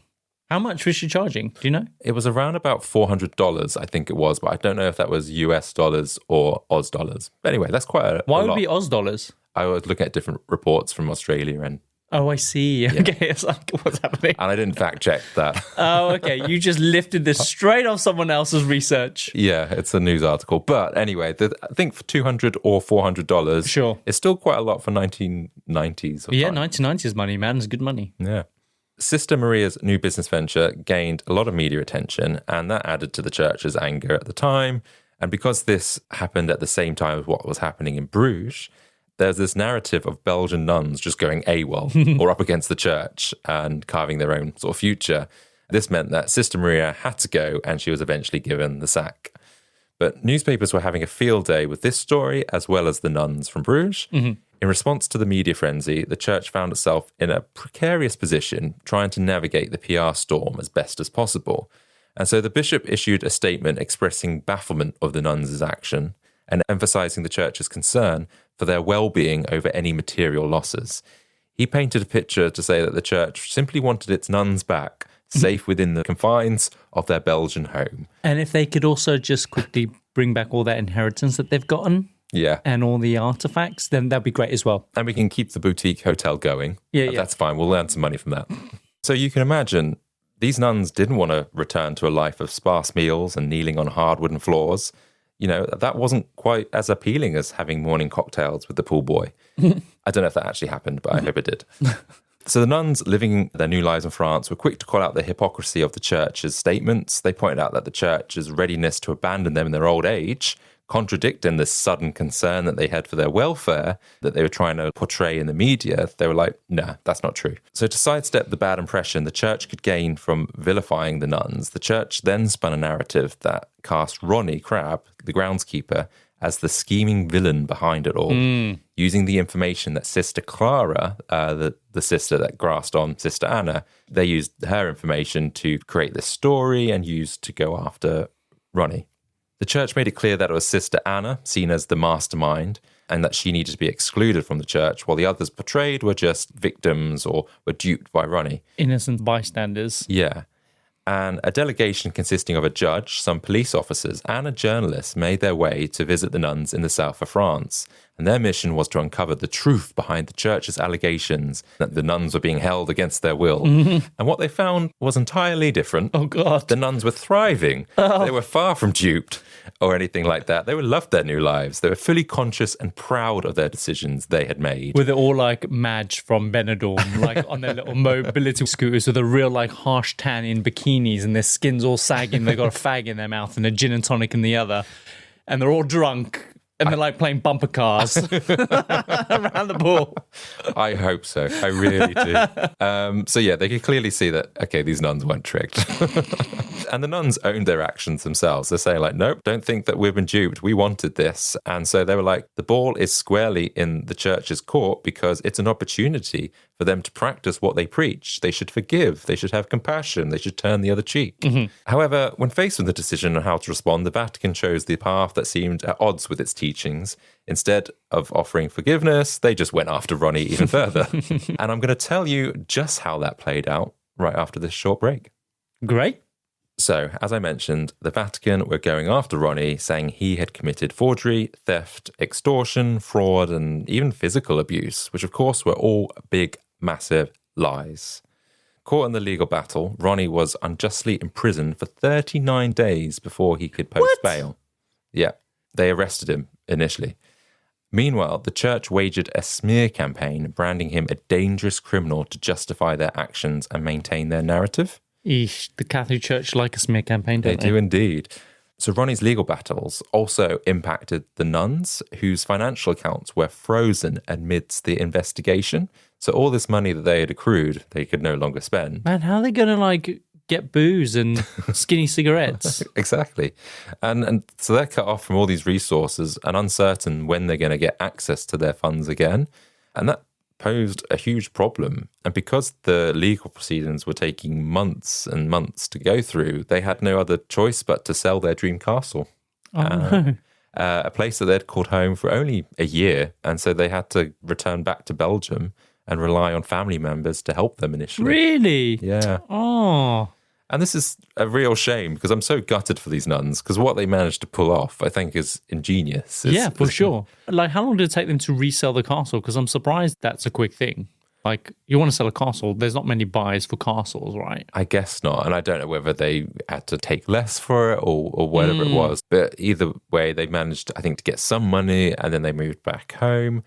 How much was she charging? Do you know? It was around about $400, I think it was, but I don't know if that was US dollars or Oz dollars. But anyway, that's quite a lot. Why would it be Oz dollars? I was looking at different reports from Australia and... Oh, I see. Yeah. Okay, it's like, what's happening? And I didn't fact check that. Oh, okay. You just lifted this straight off someone else's research. Yeah, it's a news article. But anyway, I think for $200 or $400, sure, it's still quite a lot for 1990s. Yeah, 1990s money, man. It's good money. Yeah. Sister Maria's new business venture gained a lot of media attention, and that added to the church's anger at the time. And because this happened at the same time as what was happening in Bruges, there's this narrative of Belgian nuns just going AWOL or up against the church and carving their own sort of future. This meant that Sister Maria had to go, and she was eventually given the sack. But newspapers were having a field day with this story as well as the nuns from Bruges. Mm-hmm. In response to the media frenzy, the church found itself in a precarious position trying to navigate the PR storm as best as possible. And so the bishop issued a statement expressing bafflement of the nuns' action and emphasizing the church's concern for their well-being over any material losses. He painted a picture to say that the church simply wanted its nuns back, safe within the confines of their Belgian home. And if they could also just quickly bring back all that inheritance that they've gotten, and all the artifacts, then that'd be great as well. And we can keep the boutique hotel going. Yeah. That's fine. We'll earn some money from that. So you can imagine these nuns didn't want to return to a life of sparse meals and kneeling on hard wooden floors. You know, that wasn't quite as appealing as having morning cocktails with the pool boy. I don't know if that actually happened, but I hope it did. So the nuns living their new lives in France were quick to call out the hypocrisy of the church's statements. They pointed out that the church's readiness to abandon them in their old age, contradicting this sudden concern that they had for their welfare that they were trying to portray in the media. They were like, nah, that's not true. So to sidestep the bad impression the church could gain from vilifying the nuns, the church then spun a narrative that cast Ronnie Crabbe, the groundskeeper, as the scheming villain behind it all, using the information that Sister Clara, the sister that grasped on Sister Anna, they used her information to create this story and used to go after Ronnie. The church made it clear that it was Sister Anna, seen as the mastermind, and that she needed to be excluded from the church, while the others portrayed were just victims or were duped by Ronnie. Innocent bystanders. Yeah. And a delegation consisting of a judge, some police officers, and a journalist made their way to visit the nuns in the south of France. And their mission was to uncover the truth behind the church's allegations that the nuns were being held against their will. Mm-hmm. And what they found was entirely different. Oh, God. The nuns were thriving. Oh. They were far from duped or anything like that. They loved their new lives. They were fully conscious and proud of their decisions they had made. With it all like Madge from Benidorm, like on their little mobility scooters with a real like harsh tan in bikinis and their skin's all sagging. They've got a fag in their mouth and a gin and tonic in the other. And they're all drunk. And they're like playing bumper cars around the ball. I hope so. I really do. So yeah, they could clearly see that, okay, these nuns weren't tricked. And the nuns owned their actions themselves. They're saying like, nope, don't think that we've been duped. We wanted this. And so they were like, the ball is squarely in the church's court because it's an opportunity for them to practice what they preach. They should forgive. They should have compassion. They should turn the other cheek. Mm-hmm. However, when faced with the decision on how to respond, the Vatican chose the path that seemed at odds with its teachings. Instead of offering forgiveness, they just went after Ronnie even further. And I'm going to tell you just how that played out right after this short break. Great. So, as I mentioned, the Vatican were going after Ronnie, saying he had committed forgery, theft, extortion, fraud, and even physical abuse, which of course were all big, massive lies. Caught in the legal battle, Ronnie was unjustly imprisoned for 39 days before he could post bail. Yeah, they arrested him initially. Meanwhile, the church waged a smear campaign, branding him a dangerous criminal to justify their actions and maintain their narrative. Eesh, the Catholic Church like a smear campaign, don't they? They do indeed. So Ronnie's legal battles also impacted the nuns, whose financial accounts were frozen amidst the investigation. So all this money that they had accrued, they could no longer spend. Man, how are they going to like get booze and skinny cigarettes? Exactly. And so they're cut off from all these resources and uncertain when they're going to get access to their funds again. And that posed a huge problem. And because the legal proceedings were taking months and months to go through, they had no other choice but to sell their dream castle. No. A place that they'd called home for only a year. And so they had to return back to Belgium and rely on family members to help them initially. Really? Yeah. Oh. And this is a real shame because I'm so gutted for these nuns because what they managed to pull off, I think, is ingenious. For sure. Like, how long did it take them to resell the castle? Because I'm surprised that's a quick thing. Like, you want to sell a castle, there's not many buyers for castles, right? I guess not. And I don't know whether they had to take less for it or whatever it was. But either way, they managed, I think, to get some money and then they moved back home.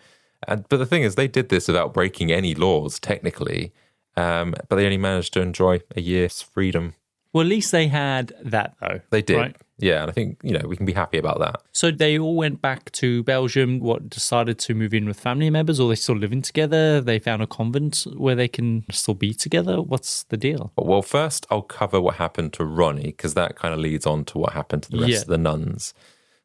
But the thing is, they did this without breaking any laws, technically. But they only managed to enjoy a year's freedom. Well, at least they had that, though. They did. Right? Yeah, and I think, we can be happy about that. So they all went back to Belgium, decided to move in with family members, or they still living together? They found a convent where they can still be together? What's the deal? Well, first I'll cover what happened to Ronnie, because that kind of leads on to what happened to the rest of the nuns.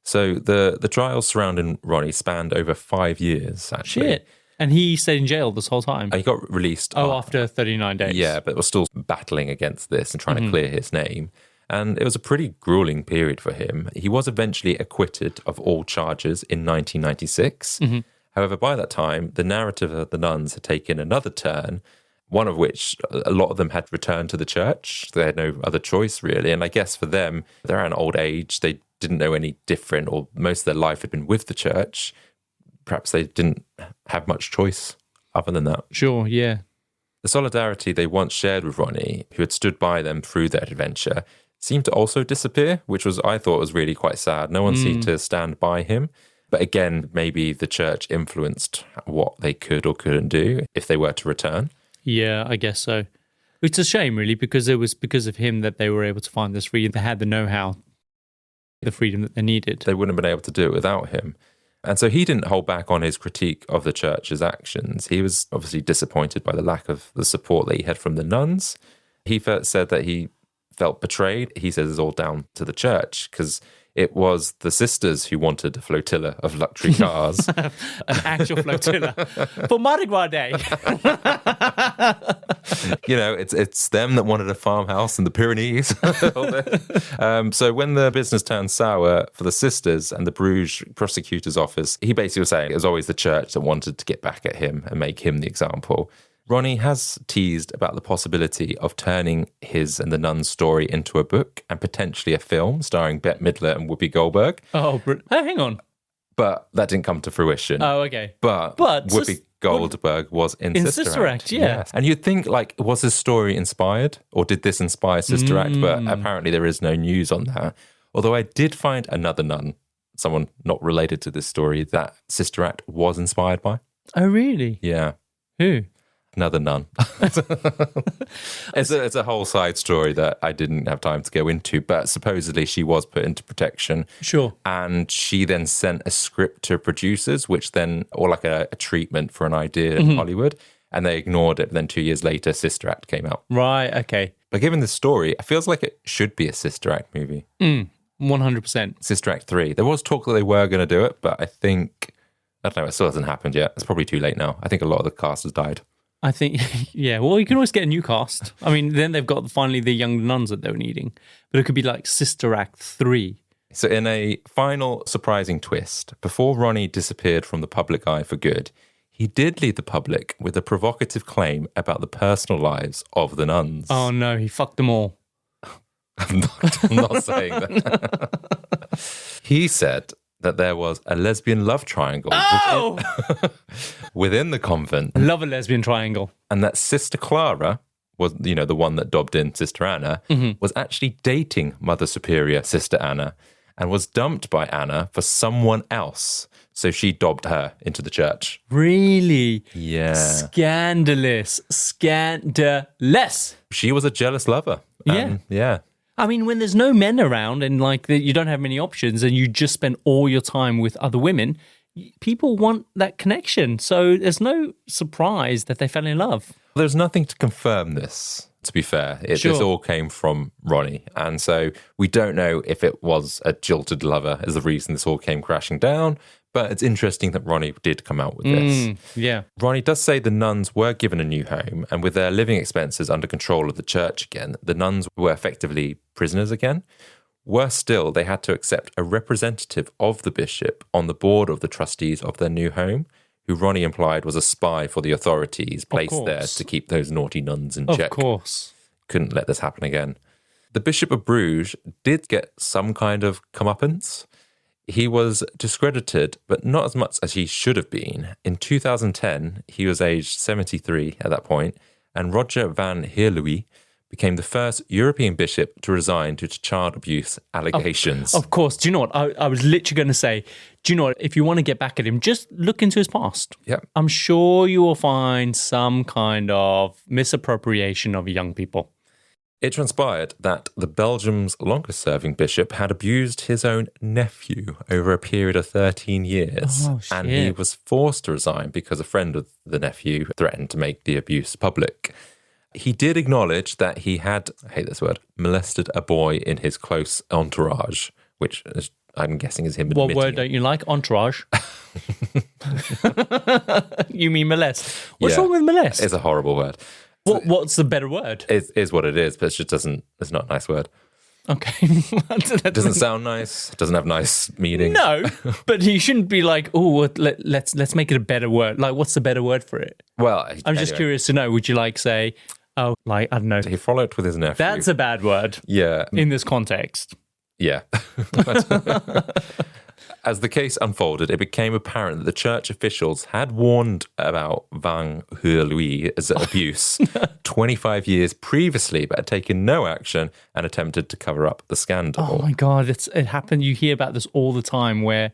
So the trials surrounding Ronnie spanned over 5 years, actually. Shit. And he stayed in jail this whole time? He got released. After 39 days. Yeah, but was still battling against this and trying to clear his name. And it was a pretty grueling period for him. He was eventually acquitted of all charges in 1996. Mm-hmm. However, by that time, the narrative of the nuns had taken another turn, one of which a lot of them had returned to the church. They had no other choice, really. And I guess for them, they're at an old age. They didn't know any different, or most of their life had been with the church. Perhaps they didn't have much choice other than that. Sure, yeah. The solidarity they once shared with Ronnie, who had stood by them through their adventure, seemed to also disappear, which I thought was really quite sad. No one seemed to stand by him. But again, maybe the church influenced what they could or couldn't do if they were to return. Yeah, I guess so. It's a shame, really, because it was because of him that they were able to find this freedom. They had the know-how, the freedom that they needed. They wouldn't have been able to do it without him. And so he didn't hold back on his critique of the church's actions. He was obviously disappointed by the lack of the support that he had from the nuns. He said that he felt betrayed. He says it's all down to the church because it was the sisters who wanted a flotilla of luxury cars. An actual flotilla for Mardi Gras Day. It's them that wanted a farmhouse in the Pyrenees. So when the business turned sour for the sisters and the Bruges prosecutor's office, he basically was saying it was always the church that wanted to get back at him and make him the example. Ronnie has teased about the possibility of turning his and the nuns' story into a book and potentially a film starring Bette Midler and Whoopi Goldberg. Hang on. But that didn't come to fruition. Oh, okay. But Whoopi Goldberg was in Sister Act. Yeah. Yes. And you'd think, was this story inspired? Or did this inspire Sister Act? But apparently there is no news on that. Although I did find another nun, someone not related to this story, that Sister Act was inspired by. Oh, really? Yeah. Who? Another nun. It's a whole side story that I didn't have time to go into, but supposedly she was put into protection. Sure. And she then sent a script to producers, which then, or like a treatment for an idea in Hollywood, and they ignored it. But then 2 years later, Sister Act came out. Right, okay. But given this story, it feels like it should be a Sister Act movie. 100%. Sister Act 3. There was talk that they were going to do it, but I don't know, it still hasn't happened yet. It's probably too late now. I think a lot of the cast has died. I think, yeah, well, you can always get a new cast. I mean, then they've got finally the young nuns that they were needing. But it could be like Sister Act 3. So in a final surprising twist, before Ronnie disappeared from the public eye for good, he did lead the public with a provocative claim about the personal lives of the nuns. Oh no, he fucked them all. I'm not saying that. He said that there was a lesbian love triangle within the convent. I love a lesbian triangle. And that Sister Clara was, the one that dobbed in Sister Anna, was actually dating Mother Superior Sister Anna and was dumped by Anna for someone else. So she dobbed her into the church. Really? Yeah. Scandalous. She was a jealous lover. Yeah. Yeah. I mean, when there's no men around and you don't have many options and you just spend all your time with other women, people want that connection. So there's no surprise that they fell in love. There's nothing to confirm this, to be fair. This all came from Ronnie. And so we don't know if it was a jilted lover as the reason this all came crashing down. But it's interesting that Ronnie did come out with this. Yeah. Ronnie does say the nuns were given a new home, and with their living expenses under control of the church again, the nuns were effectively prisoners again. Worse still, they had to accept a representative of the bishop on the board of the trustees of their new home, who Ronnie implied was a spy for the authorities placed there to keep those naughty nuns in check. Of course. Couldn't let this happen again. The Bishop of Bruges did get some kind of comeuppance. He was discredited, but not as much as he should have been. In 2010, he was aged 73 at that point, and Roger van Heerlouis became the first European bishop to resign due to child abuse allegations. Of course. Do you know what? I was literally going to say, do you know what? If you want to get back at him, just look into his past. Yeah. I'm sure you will find some kind of misappropriation of young people. It transpired that the Belgium's longest-serving bishop had abused his own nephew over a period of 13 years. Oh, shit. And he was forced to resign because a friend of the nephew threatened to make the abuse public. He did acknowledge that he had, I hate this word, molested a boy in his close entourage, which is, I'm guessing is him admitting. What word don't you like? Entourage. You mean molest? What's wrong with molest? It's a horrible word. What's the better word? It is what it is, but it's not a nice word. Okay. It doesn't sound nice. It doesn't have nice meaning. No, but he shouldn't be like, oh, let's make it a better word. Like, what's the better word for it? Well, I'm just curious to know. Would you say, I don't know. He followed with his nephew. That's a bad word. Yeah. In this context. Yeah. As the case unfolded, it became apparent that the church officials had warned about Van Heerlouis' abuse 25 years previously, but had taken no action and attempted to cover up the scandal. Oh my God, it happened. You hear about this all the time where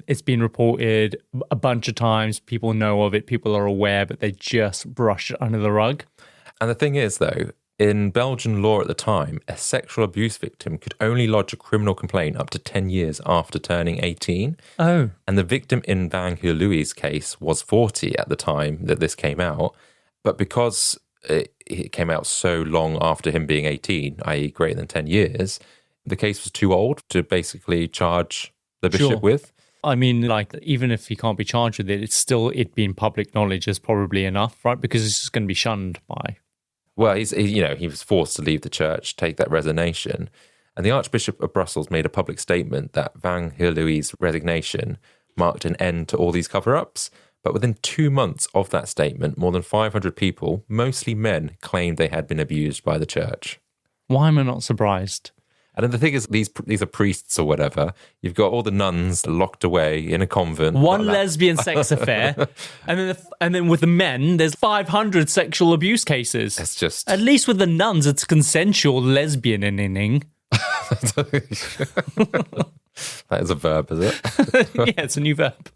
it's been reported a bunch of times. People know of it. People are aware, but they just brush it under the rug. And the thing is, though, in Belgian law at the time, a sexual abuse victim could only lodge a criminal complaint up to 10 years after turning 18. Oh. And the victim in Van Heerlouis' case was 40 at the time that this came out. But because it came out so long after him being 18, i.e. greater than 10 years, the case was too old to basically charge the bishop with. I mean, like, even if he can't be charged with it, it's still, it being public knowledge is probably enough, right? Because it's just going to be shunned by... Well, he was forced to leave the church, take that resignation. And the Archbishop of Brussels made a public statement that Van Heerlouis' resignation marked an end to all these cover-ups. But within 2 months of that statement, more than 500 people, mostly men, claimed they had been abused by the church. Why am I not surprised? And then the thing is, these are priests or whatever. You've got all the nuns locked away in a convent. One lesbian sex affair, and then with the men, there's 500 sexual abuse cases. It's just... At least with the nuns, it's consensual lesbianing. That is a verb, is it? Yeah, it's a new verb.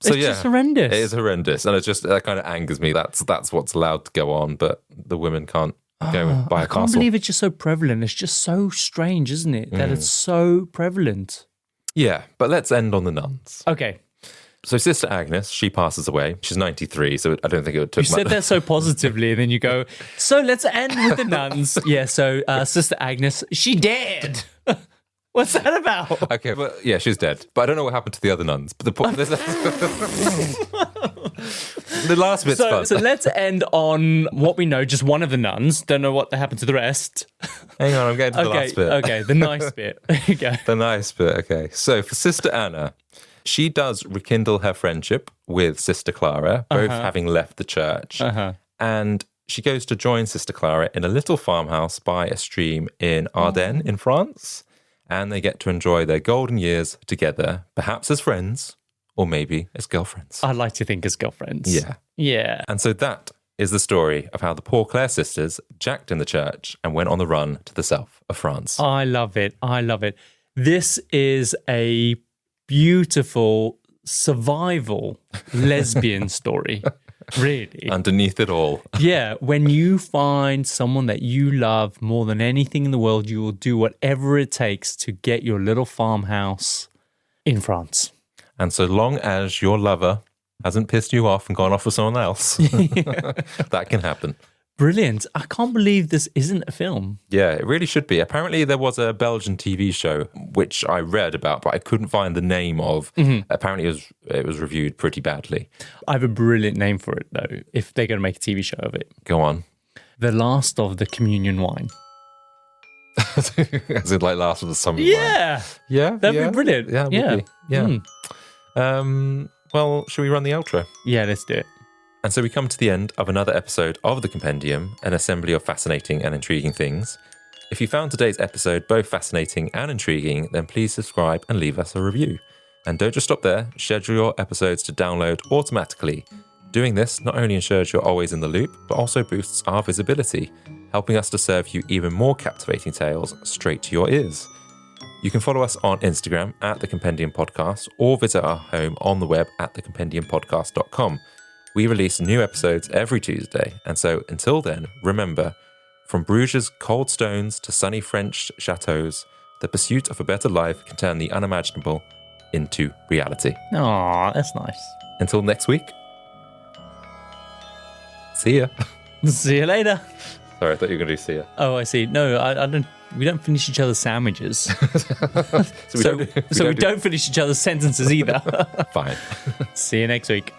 It's just horrendous. It is horrendous, and that kind of angers me. That's what's allowed to go on, but the women can't go and buy a castle. I can't believe it's just so prevalent. It's just so strange, isn't it? That it's so prevalent. Yeah, but let's end on the nuns. Okay. So Sister Agnes, she passes away. She's 93, so I don't think it would take much. You said that so positively, and then you go, so let's end with the nuns. Yeah, so Sister Agnes, she dead. What's that about? Okay, well, yeah, she's dead. But I don't know what happened to the other nuns. But the point the last bit's fun. So let's end on what we know, just one of the nuns. Don't know what happened to the rest. Hang on, I'm getting to the last bit. Okay, the nice bit. There you go. The nice bit, okay. So for Sister Anna, she does rekindle her friendship with Sister Clara, both having left the church. And she goes to join Sister Clara in a little farmhouse by a stream in Ardennes in France. And they get to enjoy their golden years together, perhaps as friends, or maybe as girlfriends. I'd like to think as girlfriends. Yeah. Yeah. And so that is the story of how the poor Clare sisters jacked in the church and went on the run to the south of France. I love it. I love it. This is a beautiful survival lesbian story. Really. Underneath it all. Yeah. When you find someone that you love more than anything in the world, you will do whatever it takes to get your little farmhouse in France. And so long as your lover hasn't pissed you off and gone off with someone else, that can happen. Brilliant. I can't believe this isn't a film. Yeah, it really should be. Apparently there was a Belgian TV show, which I read about, but I couldn't find the name of. Apparently it was reviewed pretty badly. I have a brilliant name for it, though, if they're going to make a TV show of it. Go on. The Last of the Communion Wine. As in like Last of the Summer Wine? Yeah. That'd be brilliant. Yeah, it would be. Well, should we run the outro? Yeah, let's do it. And so we come to the end of another episode of the Compendium, an assembly of fascinating and intriguing things. If you found today's episode both fascinating and intriguing, then please subscribe and leave us a review. And don't just stop there, schedule your episodes to download automatically. Doing this not only ensures you're always in the loop, but also boosts our visibility, helping us to serve you even more captivating tales straight to your ears. You can follow us on Instagram at The Compendium Podcast or visit our home on the web at thecompendiumpodcast.com. We release new episodes every Tuesday, and so until then, remember, from Bruges' cold stones to sunny French chateaus, the pursuit of a better life can turn the unimaginable into reality. Aw, that's nice. Until next week, see ya. See you later. Sorry, I thought you were going to do see ya. Oh, I see. No, I don't. We don't finish each other's sandwiches. so we don't finish each other's sentences either. Fine. See you next week.